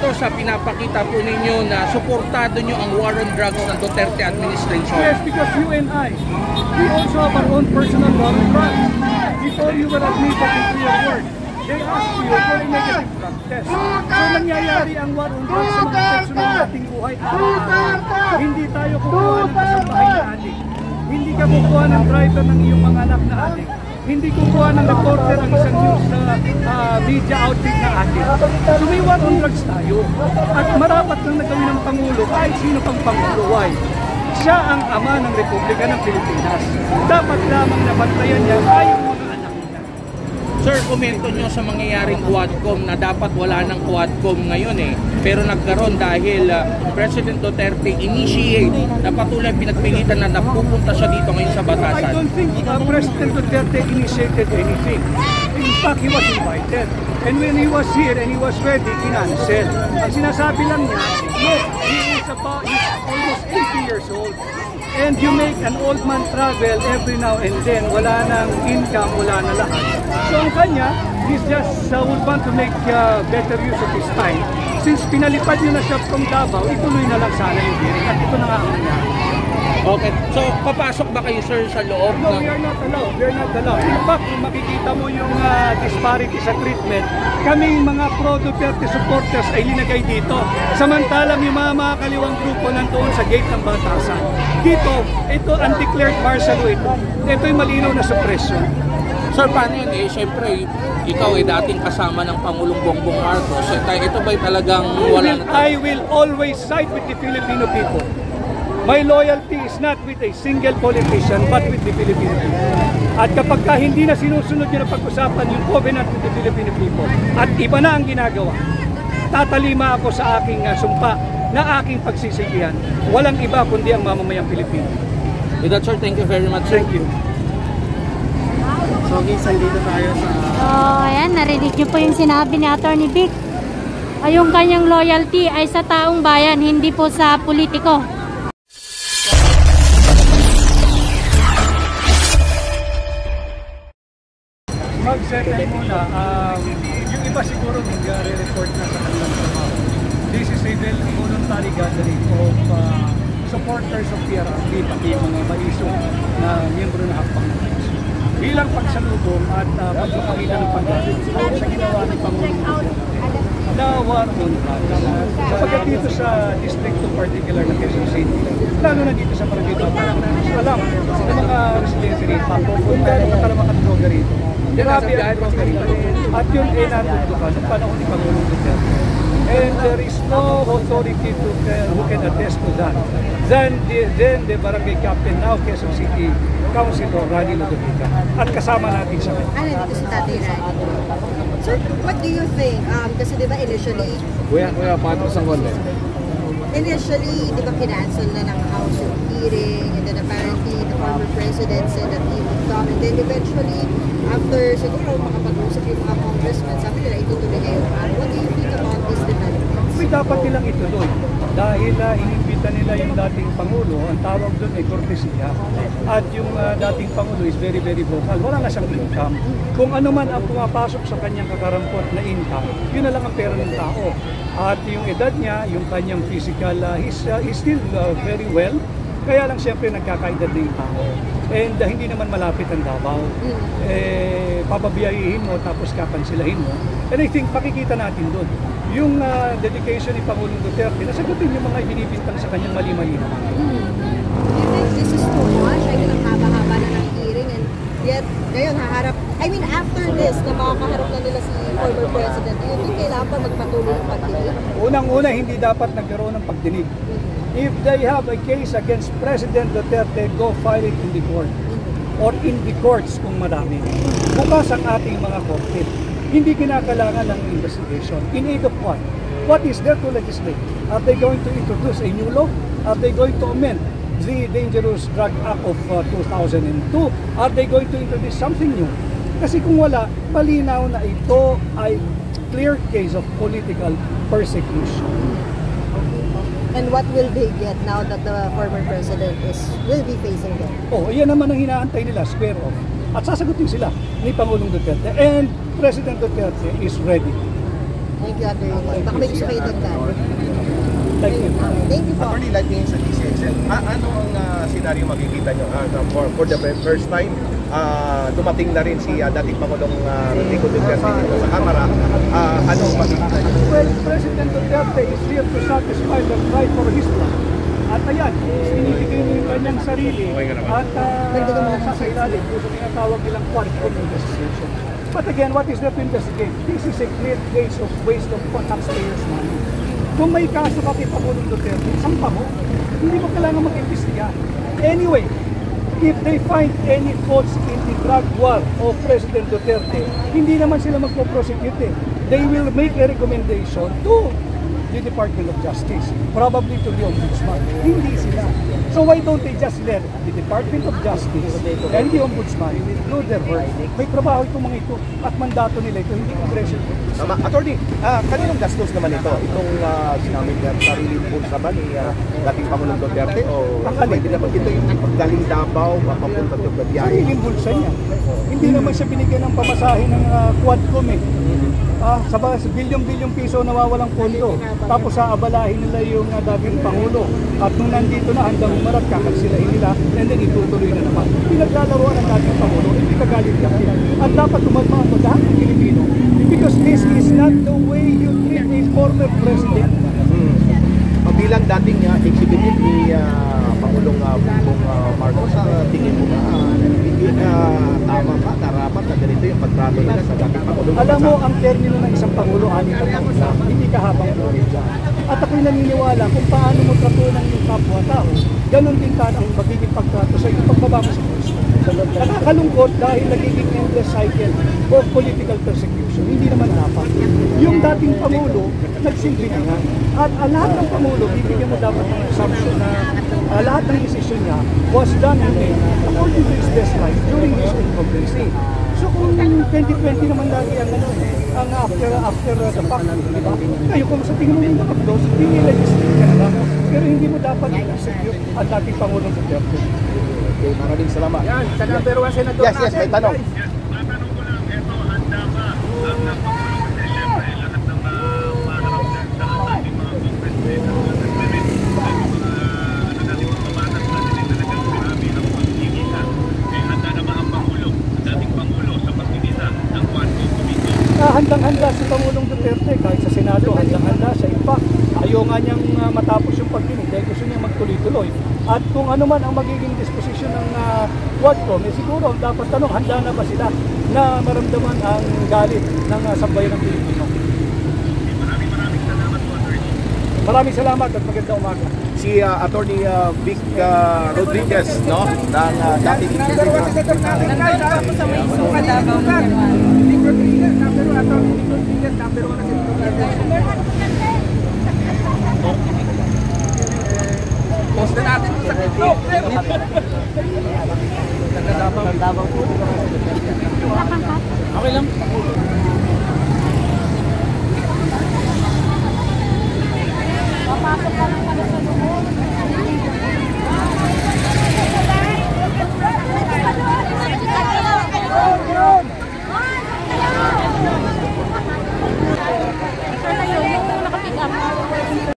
dito sa pinapakita po ninyo na suportado nyo ang war on drugs ng Duterte administration? Yes, because you and I, we also have our own personal war on drugs. Before you were admitted into your work, they asked you for a negative drug test. So nangyayari ang war on drugs sa mga personal nating buhay. Hindi tayo kukuha ng kasambahay na adik. Hindi ka kukuha ng driver ng iyong mga anak na adik. Hindi kukuha ng reporter ang isang news na media outfit na adik. So may war on drugs tayo. At marapat lang nagawin ng Pangulo kahit sino pang Pangulo. Why? Siya ang ama ng Republika ng Pilipinas. Dapat lamang nabantayan niya tayong mga anak niya. Sir, komento nyo sa mangyayaring Quadcom na dapat wala ng Quadcom ngayon pero nagkaroon dahil President Duterte initiate na patuloy pinagpilitan na napupunta siya dito ngayon sa batasan. I don't think President Duterte initiated anything. In fact, he was invited. And when he was here and he was ready, kinancel. Ang sinasabi lang niya, look, he's almost 80 years old. And you make an old man travel every now and then, wala nang income, wala na lahat. So ang kanya, he's just would want to make better use of his time. Since pinalipad nyo na siya from Davao, ituloy na lang sana yung hearing. At ito na nga ang nangyari. Okay, so papasok ba kayo sir sa loob? No, we are not allowed. We are not allowed. In fact, kung makikita mo yung disparity sa treatment, kaming mga pro-Duterte supporters ay linagay dito. Samantalang yung mga kaliwang grupo nandoon sa gate ng batasan. Dito, ito undeclared martial law ito. Ito yung malinaw na suppression. Sir, paano yun Siyempre, ikaw dating kasama ng Pangulong Bongbong Marcos. Ito ba'y talagang wala na? I will always side with the Filipino people. My loyalty is not with a single politician but with the Filipino people. At kapag hindi na sinusunod nyo na pag-usapan yung covenant with the Filipino people at iba na ang ginagawa, tatalima ako sa aking sumpa na aking pagsisigihan. Walang iba kundi ang mamamayang Pilipino. With that, sir, thank you very much. Thank you. So, minsan dito tayo sa... ayan, narinig niyo po yung sinabi ni Attorney Vic. Yung kanyang loyalty ay sa taong bayan, hindi po sa politiko. Mag-settle muna. Yung iba siguro mag-report na sa kanilang trabaho. This is a voluntary gathering of supporters of PRRD, pati yung mga maisong na miyembro na hakbang. Bilang pagsalubong at pagpapakita ng pagkakita sa ginawa ng Pangulong Duterte na war on drugs. Sapagkat dito sa District 2 particular na Quezon City, lalo na dito sa Barangay Bataan, alam sa mga residente rito, kung gano'ng katalamak at droga rito. Grabe ang droga rito. At yun ay natutukan sa panahon ni Pangulong Duterte. And there is no authority who can attest to that. Then the barangay captain now, Quezon City Councilor Rani Ludovica. At kasama natin siya. Dito si Tatay Rani. Sir, what do you think? Kasi diba initially... Kuya, patro sa konti. Initially, di ba kinancel na ng House yung hearing, and then apparently the former president said that he would come, and then eventually, after siguro makapag-usap yung mga congressmen, sabi nila itutuloy ngayon. What do you think about this development? May dapat nilang ituloy dahil inimbita nila yung dating Pangulo, ang tawag doon ay kortesiya. At yung dating Pangulo is very, very vocal. Wala na siyang income. Kung ano man ang pumapasok sa kanyang kakarampot na income, yun na lang ang pera ng tao. At yung edad niya, yung kanyang physical, he's still very well. Kaya lang siyempre nagkakaedad na yung tao. And hindi naman malapit ang Davao. Papabiyahihin mo tapos kapansilahin mo. And I think pakikita natin doon. Yung dedication ni Pangulong Duterte, nasagutin yung mga ibinibintang sa kanyang mali-mali naman. Do you think this is too much? I mean, ang haba-haba na ng hearing, and yet, ngayon haharap, I mean, after this, na makakaharap na nila si former president, do you think kailangan pa magpatuloy ng pagdinig? Unang-una, hindi dapat nagkaroon ng pagdinig. If they have a case against President Duterte, go file it in the court. Or in the courts kung madami. Bukas ang ating mga korte. Hindi kinakailangan ng investigation. In aid of what? What is there to legislate? Are they going to introduce a new law? Are they going to amend the Dangerous Drug Act of 2002? Are they going to introduce something new? Kasi kung wala, malinaw na ito ay clear case of political persecution. And what will they get now that the former president will be facing them? Oh, yan naman ang hinaantay nila, square off. At sasagutin sila ni Pangulong Duterte. And President Duterte is ready. Thank you, Attorney. Baka may gusto kayo dagdag. Thank you. Thank you po. Attorney, like ngayon sa DCSN, ano ang senaryo makikita nyo for the first time? Dumating na rin si dating Pangulong Rodrigo Duterte dito sa Kamara. Ano ang makikita nyo? Well, President Duterte is here to satisfy the right for his plan. At ayan, sinibigay niya yung kanyang sarili at sa ilalim kung sa tinatawag nilang quadcom investigation. But again, what is there to investigate? This is a great waste of taxpayers' money. Kung may kaso ka kay Pangulong Duterte, sampa mo, hindi mo kailangan mag-imbestiga. Anyway, if they find any faults in the drug war of President Duterte, hindi naman sila magpo-prosecute. They will make a recommendation to the Department of Justice, probably to the Ombudsman. Hindi sila. So why don't they just let the Department of Justice and the Ombudsman do their work? May trabaho itong mga ito at mandato nila ito, hindi Congressional. Attorney, kaninong gastos naman ito? Itong sinamit na sarili po sa ba ni dating Pangulong Duterte? O pwede naman ito yung paggaling Davao, papunta ito sa biyahe? Sariling bulsa niya. Hindi naman siya binigyan ng pamasahe ng Quadcom eh. Sa bilyong-bilyong piso nawawalang pondo. Tapos aabalahin nila yung dating Pangulo. At nung nandito na, handang umarat, kakansilahin nila, and then itutuloy na naman. Pinaglalaroan ng dating Pangulo, hindi kagalit lang nila. At dapat tumalma ang lahat ng Pilipino. Because this is not the way you treat a former president. Bilang dating executive ni Pangulong Bongbong Marcos, tingin mo na hindi tama pa, tarapat na ganito yung pagtrato nila sa dating Pangulong? Alam mo, ang termino ng isang Pangulo, 6 na taon lang, hindi kahabang buhay dyan. At ako'y naniniwala kung paano mo tratunan yung kapwa-tao, ganun din ka ang magiging pagtrato sa iyo pagbaba mo sa puso. Nakakalungkot dahil nagiging endless cycle of political persecution. Hindi naman dapat. Yung dating Pangulo, nagsilbi na nga. At lahat ng Pangulo, bibigyan mo dapat ng assumption na lahat ng decision niya was done according to his best life during his incumbency. So kung 2020 naman lagi ang after the fact, di ba? Kayo kung sa tingin mo yung nakaplos, i-legislate ka na lang. Pero hindi mo dapat i-execute ang dating Pangulong Duterte. Okay, maraming salamat. Yan, sa number 1 senador Yes, may tanong. Tatanong ko lang, ito, handa ba ang napapulong kasi siyempre lahat ng maharap sa ating mga congressmen at mga nagre-red at yung mga nating mga batas natin ay talagang grabe ang pagkikita. Eh, handa na ba ang Pangulo, dating Pangulo sa pagkikita ng Quadcom Committee? Handang-handa si Pangulong Duterte kahit sa Senado, handang-handa siya. In fact, ayaw nga niyang matapos yung pagdinig dahil gusto niya magtuloy-tuloy. At kung ano man ang magiging disposition ng Quadcom, siguro dapat tanong, handa na ba sila na maramdaman ang galit ng sambayan ng Pilipino? Maraming salamat po, Attorney. Maraming salamat at magandang umaga. Si Attorney Vic Rodriguez, no? Ng dating Post na natin sa Facebook. Okay lang.